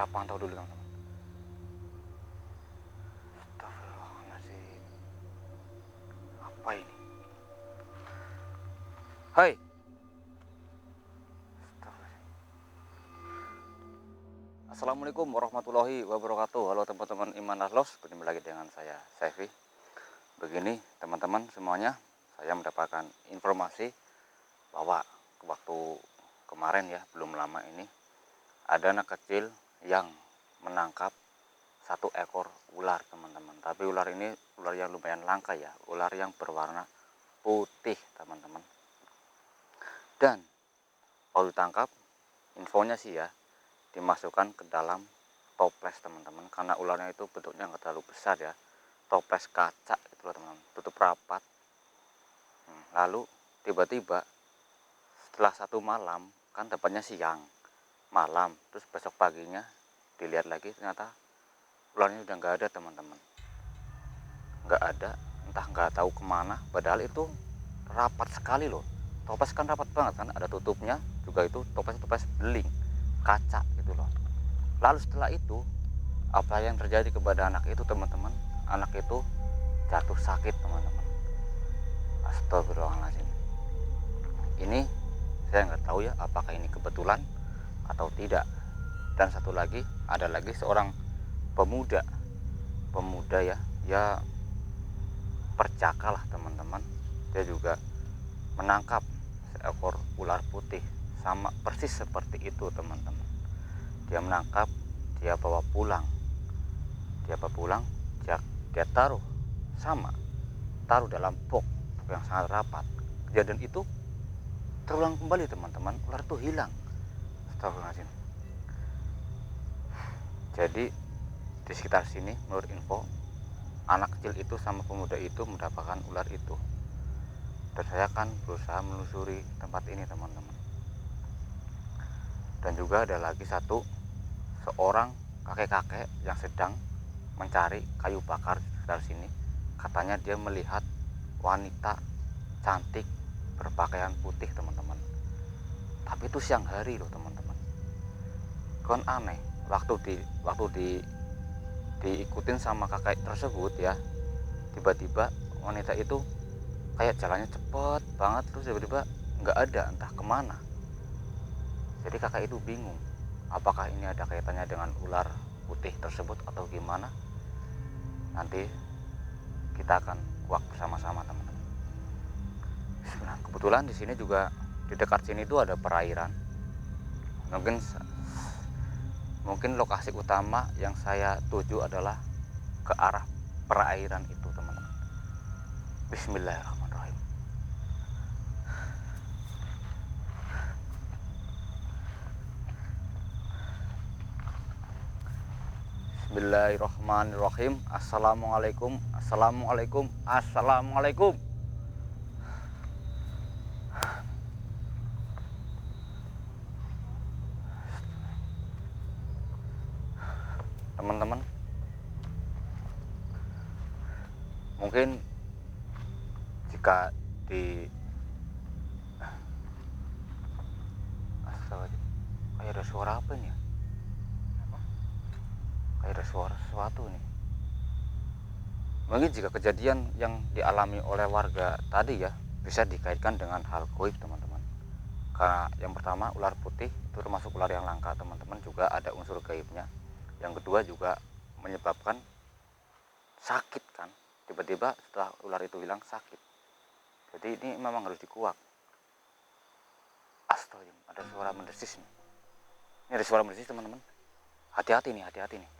Kita pantau dulu teman-teman. Astagfirullahaladzim. Apa ini? Hai. Assalamualaikum warahmatullahi wabarakatuh. Halo teman-teman Iman Arlos, bertemu lagi dengan saya Sevi. Begini teman-teman semuanya, saya mendapatkan informasi bahwa waktu kemarin ya, belum lama ini, ada anak kecil yang menangkap satu ekor ular teman-teman. Tapi ular ini ular yang lumayan langka ya, ular yang berwarna putih teman-teman. Dan kalau ditangkap, infonya sih ya, dimasukkan ke dalam toples teman-teman, karena ularnya itu bentuknya nggak terlalu besar ya, toples kaca itu loh teman-teman, tutup rapat. Lalu tiba-tiba setelah satu malam, kan dapatnya siang malam, terus besok paginya dilihat lagi, ternyata ularnya udah nggak ada teman-teman, nggak ada, entah nggak tahu kemana. Padahal itu rapat sekali loh, toples kan rapat banget kan, ada tutupnya juga, itu toples beling kaca gitu loh. Lalu setelah itu apa yang terjadi kepada anak itu teman-teman? Anak itu jatuh sakit teman-teman. Astagfirullahaladzim. Ini saya nggak tahu ya apakah ini kebetulan atau tidak. Dan satu lagi, ada lagi seorang pemuda ya perjaka lah teman-teman. Dia juga menangkap seekor ular putih, sama persis seperti itu teman-teman. Dia menangkap, dia bawa pulang, dia taruh dalam box yang sangat rapat. Kejadian itu terulang kembali teman-teman, ular itu hilang. Astagfirullahaladzim. Jadi di sekitar sini menurut info, anak kecil itu sama pemuda itu mendapatkan ular itu. Dan saya kan berusaha menelusuri tempat ini teman-teman. Dan juga ada lagi seorang kakek-kakek yang sedang mencari kayu bakar di sekitar sini. Katanya dia melihat wanita cantik berpakaian putih teman-teman. Tapi itu siang hari loh teman-teman. Kan aneh, waktu diikutin sama kakek tersebut ya, tiba-tiba wanita itu kayak jalannya cepet banget, terus tiba-tiba nggak ada, entah kemana. Jadi kakak itu bingung, apakah ini ada kaitannya dengan ular putih tersebut atau gimana. Nanti kita akan kuak bersama-sama teman-teman. Nah, kebetulan di sini juga, di dekat sini itu ada perairan. Mungkin lokasi utama yang saya tuju adalah ke arah perairan itu teman-teman. Bismillahirrahmanirrahim. Bismillahirrahmanirrahim. Assalamualaikum. Teman-teman, mungkin jika kayak ada suara apa nih ya? Kayak ada suara sesuatu nih. Mungkin jika kejadian yang dialami oleh warga tadi ya, bisa dikaitkan dengan hal goib teman-teman. Karena yang pertama, ular putih itu termasuk ular yang langka teman-teman, juga ada unsur gaibnya. Yang kedua juga menyebabkan sakit kan, tiba-tiba setelah ular itu hilang sakit. Jadi ini memang harus dikuak. Astagfirullah, ada suara mendesis nih. Ini ada suara mendesis teman-teman. Hati-hati nih. Astagfirullah.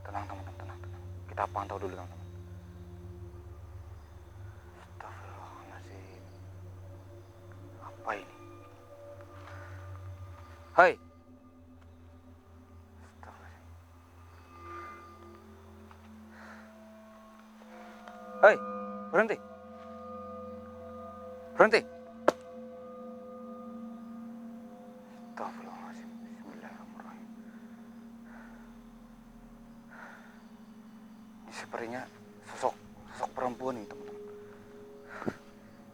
Tenang teman-teman, tenang. Kita pantau dulu teman-teman. Astagfirullahaladzim. Apa ini? Hai. Astagfirullahaladzim. Hai. Berhenti. Berhenti. Astagfirullahaladzim. Bismillahirrahmanirrahim. Ini sepertinya sosok perempuan ini, teman-teman.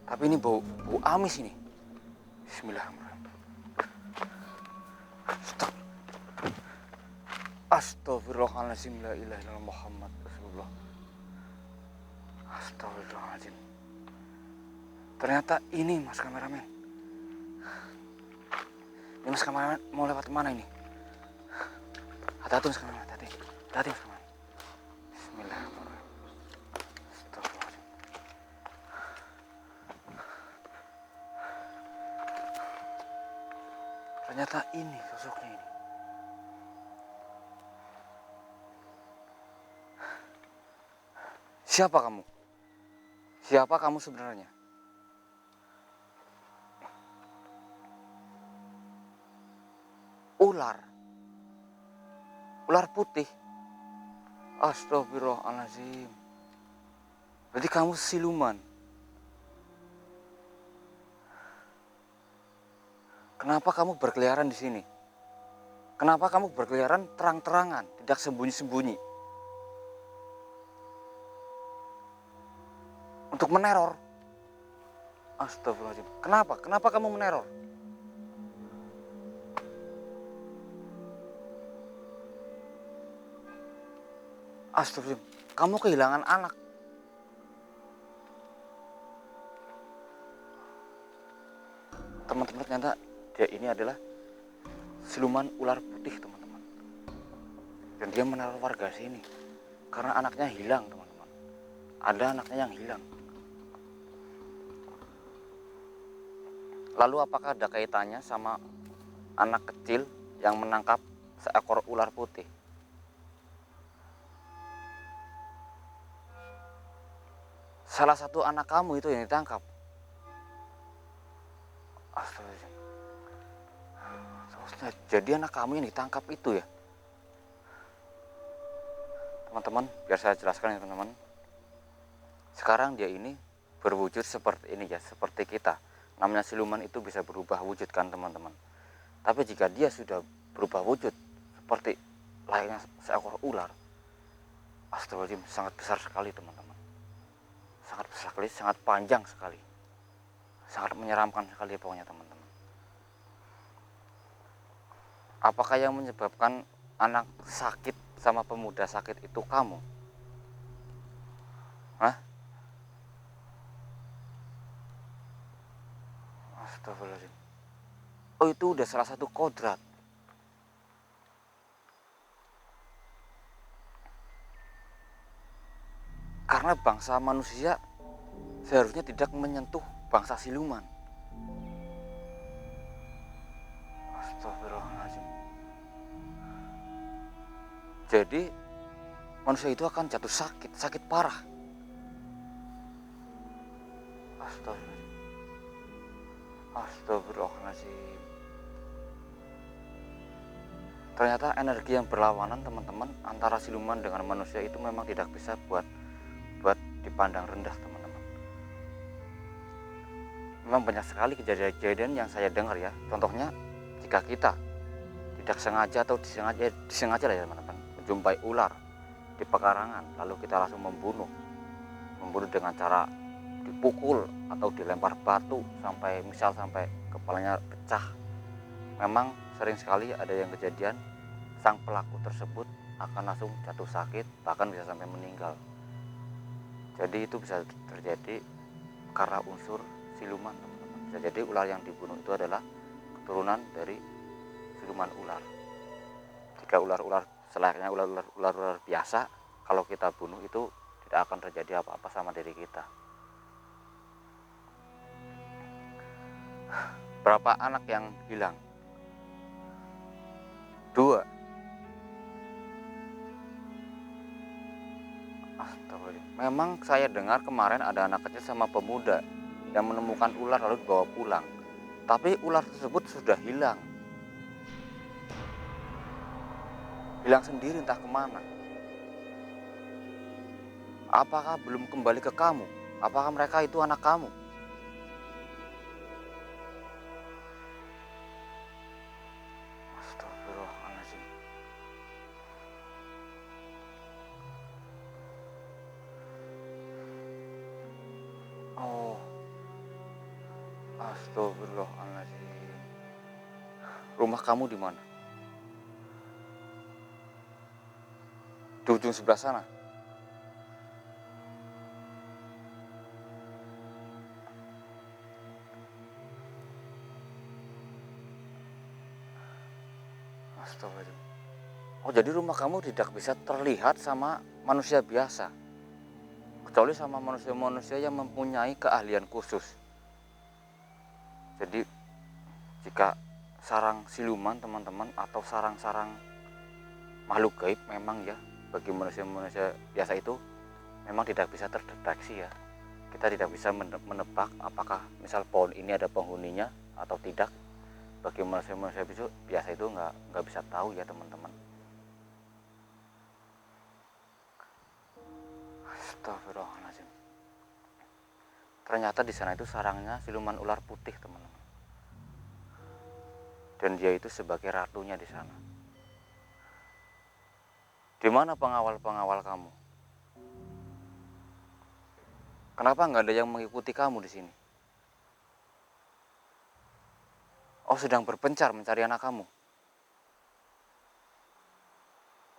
Tapi ini bau amis ini. Bismillahirrahmanirrahim. Astagfirullahaladzim. La ilaha illallah Muhammad Rasulullah. Astagfirullahaladzim. Ternyata ini mas kameramen. Ini mas kameramen mau lewat mana ini? Hati-hati mas kameramen, hati-hati. Hati-hati mas kameramen. Bismillahirrahmanirrahim. Astagfirullahaladzim. Ternyata ini sosoknya ini. Siapa kamu? Siapa kamu sebenarnya? Ular. Ular putih. Astagfirullahaladzim. Berarti kamu siluman. Kenapa kamu berkeliaran di sini? Kenapa kamu berkeliaran terang-terangan, tidak sembunyi-sembunyi? Untuk meneror. Astagfirullahaladzim. Kenapa? Kenapa kamu meneror? Astagfirullahaladzim. Kamu kehilangan anak. Teman-teman, ternyata dia ini adalah siluman ular putih, teman-teman. Dan dia meneror warga sini karena anaknya hilang, teman-teman. Ada anaknya yang hilang. Lalu apakah ada kaitannya sama anak kecil yang menangkap seekor ular putih? Salah satu anak kamu itu yang ditangkap. Astagfirullahaladzim. Jadi anak kamu yang ditangkap itu ya? Teman-teman, biar saya jelaskan ya teman-teman. Sekarang dia ini berwujud seperti ini ya, seperti kita. Namanya siluman itu bisa berubah wujud kan teman-teman. Tapi jika dia sudah berubah wujud seperti layaknya seekor ular, astagfirullahaladzim, sangat besar sekali teman-teman. Sangat besar sekali, sangat panjang sekali. Sangat menyeramkan sekali pokoknya teman-teman. Apakah yang menyebabkan anak sakit sama pemuda sakit itu kamu? Hah? Astagfirullahaladzim. Oh, itu udah salah satu kodrat. Karena bangsa manusia seharusnya tidak menyentuh bangsa siluman. Astagfirullahaladzim. Jadi manusia itu akan jatuh sakit parah. Astagfirullahaladzim. Astagfirullahaladzim. Ternyata energi yang berlawanan teman-teman antara siluman dengan manusia itu memang tidak bisa buat dipandang rendah teman-teman. Memang banyak sekali kejadian-kejadian yang saya dengar ya. Contohnya jika kita tidak sengaja atau disengaja lah ya teman-teman, menjumpai ular di pekarangan, lalu kita langsung membunuh dengan cara dipukul atau dilempar batu sampai kepalanya pecah. Memang sering sekali ada yang kejadian sang pelaku tersebut akan langsung jatuh sakit, bahkan bisa sampai meninggal. Jadi itu bisa terjadi karena unsur siluman teman-teman. Bisa jadi ular yang dibunuh itu adalah keturunan dari siluman ular. Jika ular-ular selayaknya ular-ular biasa, kalau kita bunuh itu tidak akan terjadi apa-apa sama diri kita. Berapa anak yang hilang? 2. Astagfirullah. Memang saya dengar kemarin ada anak kecil sama pemuda yang menemukan ular lalu dibawa pulang. Tapi ular tersebut sudah hilang. Hilang sendiri entah kemana. Apakah belum kembali ke kamu? Apakah mereka itu anak kamu? Astagfirullahaladzim. Oh, astagfirullahaladzim. Rumah kamu di mana? Di ujung sebelah sana? Astagfirullahaladzim. Oh, jadi rumah kamu tidak bisa terlihat sama manusia biasa, kecuali sama manusia-manusia yang mempunyai keahlian khusus. Jadi jika sarang siluman teman-teman, atau sarang-sarang makhluk gaib, memang ya bagi manusia-manusia biasa itu memang tidak bisa terdeteksi ya. Kita tidak bisa menebak apakah misal pohon ini ada penghuninya atau tidak. Bagi manusia-manusia biasa itu nggak bisa tahu ya teman-teman. Astagfirullahaladzim. Ternyata di sana itu sarangnya siluman ular putih teman-teman. Dan dia itu sebagai ratunya di sana. Di mana pengawal-pengawal kamu? Kenapa nggak ada yang mengikuti kamu di sini? Oh, sedang berpencar mencari anak kamu.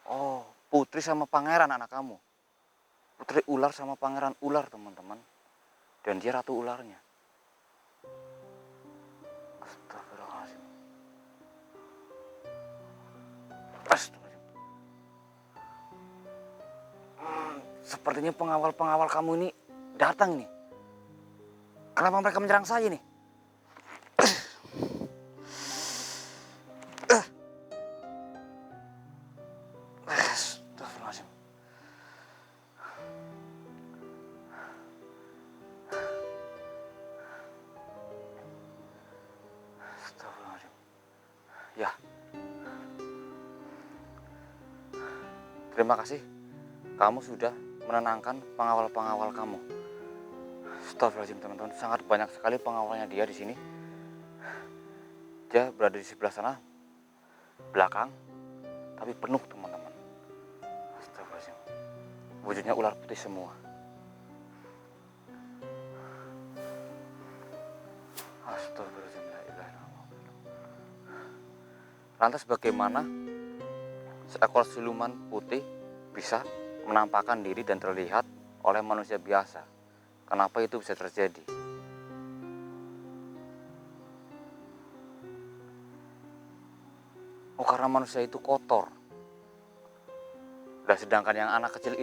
Oh, putri sama pangeran anak kamu. Putri ular sama pangeran ular teman-teman. Dan dia ratu ularnya. Astagfirullahaladzim. Astagfirullahaladzim. Sepertinya pengawal-pengawal kamu ini datang nih. Kenapa mereka menyerang saya nih? Astagfirullahaladzim. Astagfirullahaladzim. Ya. Terima kasih. Kamu sudah menenangkan pengawal-pengawal kamu. Astagfirullahaladzim teman-teman. Sangat banyak sekali pengawalnya dia di sini. Dia berada di sebelah sana, belakang, tapi penuh teman-teman. Astagfirullahaladzim. Wujudnya ular putih semua. Astagfirullahaladzim. La ilaha illallah. Lantas bagaimana seekor siluman putih bisa menampakkan diri dan terlihat oleh manusia biasa? Kenapa itu bisa terjadi? Oh, karena manusia itu kotor. Dan sedangkan yang anak kecil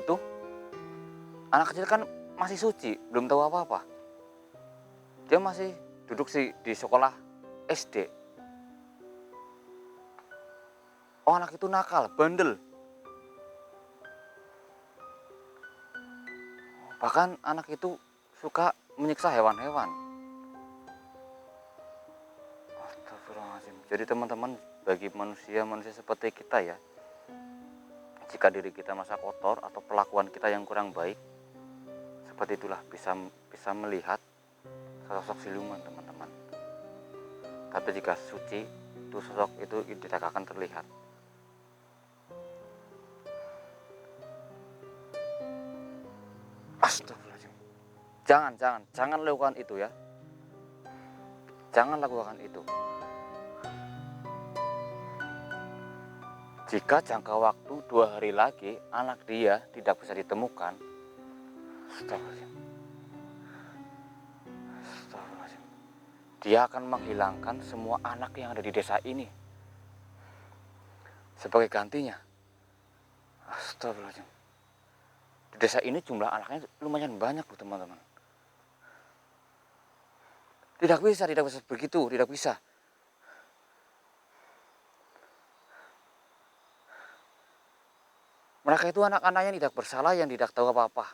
kan masih suci, belum tahu apa-apa. Dia masih duduk di sekolah SD. Oh, anak itu nakal, bandel. Bahkan anak itu suka menyiksa hewan-hewan. Astagfirullahaladzim. Jadi teman-teman, bagi manusia seperti kita ya, jika diri kita merasa kotor atau pelakuan kita yang kurang baik, seperti itulah bisa melihat sosok siluman teman-teman. Tapi jika suci, itu sosok itu tidak akan terlihat. Astagfirullahaladzim. Jangan lakukan itu ya. Jangan lakukan itu. Jika jangka waktu 2 hari lagi anak dia tidak bisa ditemukan, astagfirullahaladzim. Astagfirullahaladzim. Dia akan menghilangkan semua anak yang ada di desa ini. Sebagai gantinya. Astagfirullahaladzim. Di desa ini jumlah anaknya lumayan banyak loh teman-teman. Tidak bisa begitu, tidak bisa. Mereka itu anak-anak yang tidak bersalah, yang tidak tahu apa-apa.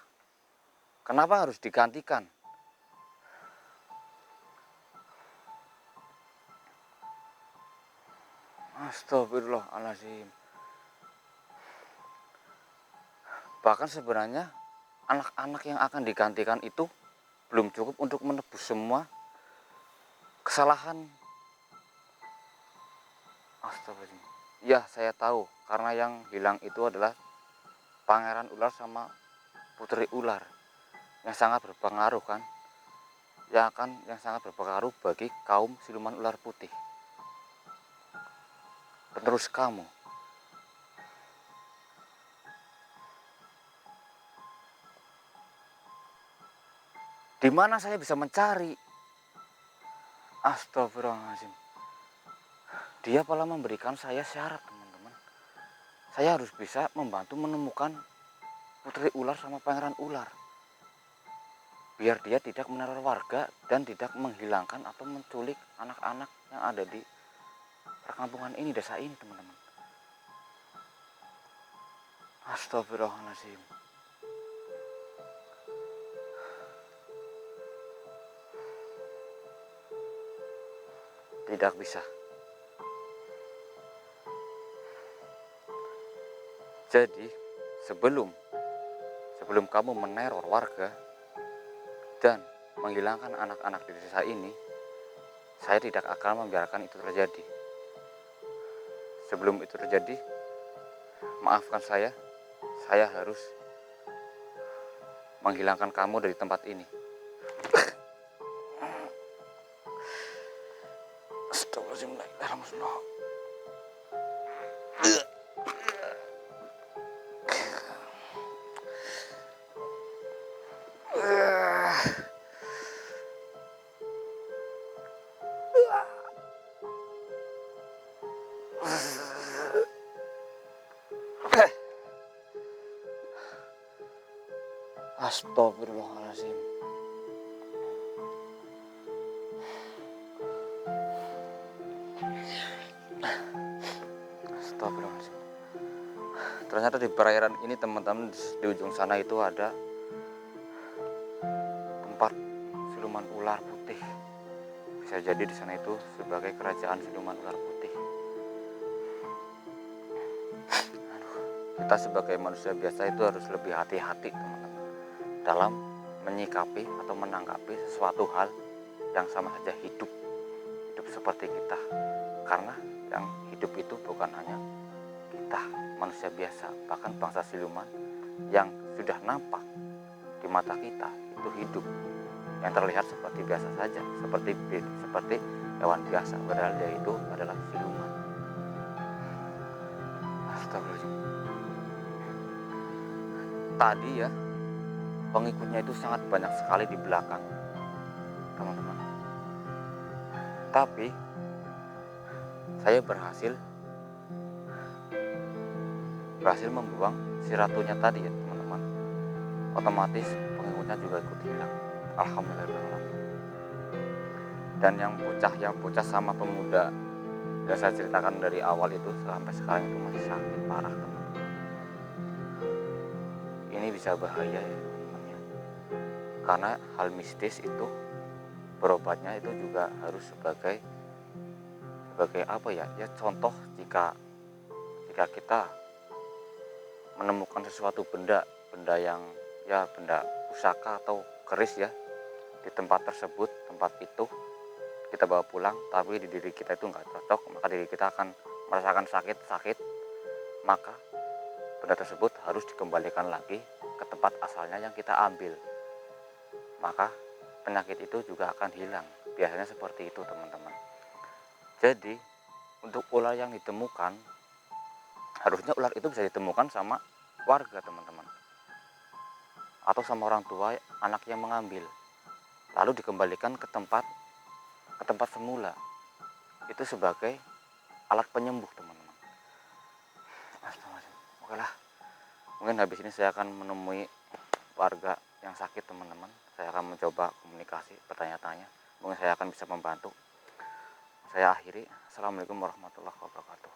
Kenapa harus digantikan? Astagfirullahaladzim. Bahkan sebenarnya anak-anak yang akan digantikan itu belum cukup untuk menebus semua kesalahan. Astagfirullahaladzim. Ya, saya tahu karena yang hilang itu adalah pangeran ular sama putri ular, yang sangat berpengaruh kan, yang sangat berpengaruh bagi kaum siluman ular putih, penerus kamu. Di mana saya bisa mencari? Astagfirullahaladzim. Dia malah memberikan saya syarat, teman-teman. Saya harus bisa membantu menemukan putri ular sama pangeran ular, biar dia tidak meneror warga dan tidak menghilangkan atau menculik anak-anak yang ada di perkampungan ini, desa ini, teman-teman. Astagfirullahaladzim. Tidak bisa. Jadi sebelum kamu meneror warga dan menghilangkan anak-anak di desa ini, saya tidak akan membiarkan itu terjadi. Sebelum itu terjadi, maafkan saya harus menghilangkan kamu dari tempat ini. Astagfirullahaladzim. Astagfirullahaladzim. Astagfirullahaladzim. Ternyata di perairan ini, teman-teman, di ujung sana itu ada tempat siluman ular putih. Bisa jadi di sana itu sebagai kerajaan siluman ular putih. Kita sebagai manusia biasa itu harus lebih hati-hati, teman-teman, dalam menyikapi atau menanggapi sesuatu hal yang sama saja hidup seperti kita. Karena yang hidup itu bukan hanya kita, manusia biasa, bahkan bangsa siluman yang sudah nampak di mata kita itu hidup, yang terlihat seperti biasa saja, seperti hewan biasa, padahal dia itu adalah siluman. Astagfirullahaladzim. Tadi ya, pengikutnya itu sangat banyak sekali di belakang, teman-teman. Tapi saya berhasil membuang si ratunya tadi ya, teman-teman. Otomatis pengikutnya juga ikut hilang. Alhamdulillah. Dan yang bocah sama pemuda yang saya ceritakan dari awal itu sampai sekarang itu masih sakit parah, teman-teman. Ini bisa bahaya ya, teman-teman ya. Karena hal mistis itu berobatnya itu juga harus sebagai apa ya? Ya contoh, jika kita menemukan sesuatu benda yang ya benda pusaka atau keris ya di tempat tersebut, tempat itu kita bawa pulang, tapi di diri kita itu nggak cocok, maka diri kita akan merasakan sakit, maka benda tersebut harus dikembalikan lagi ke tempat asalnya yang kita ambil, maka penyakit itu juga akan hilang. Biasanya seperti itu, teman-teman. Jadi untuk ular yang ditemukan, harusnya ular itu bisa ditemukan sama warga, teman-teman, atau sama orang tua anak yang mengambil, lalu dikembalikan ke tempat semula, itu sebagai alat penyembuh, teman-teman. Oke lah, mungkin habis ini saya akan menemui warga yang sakit, teman-teman. Saya akan mencoba komunikasi, bertanya-tanya, mungkin saya akan bisa membantu. Saya akhiri. Assalamualaikum warahmatullahi wabarakatuh.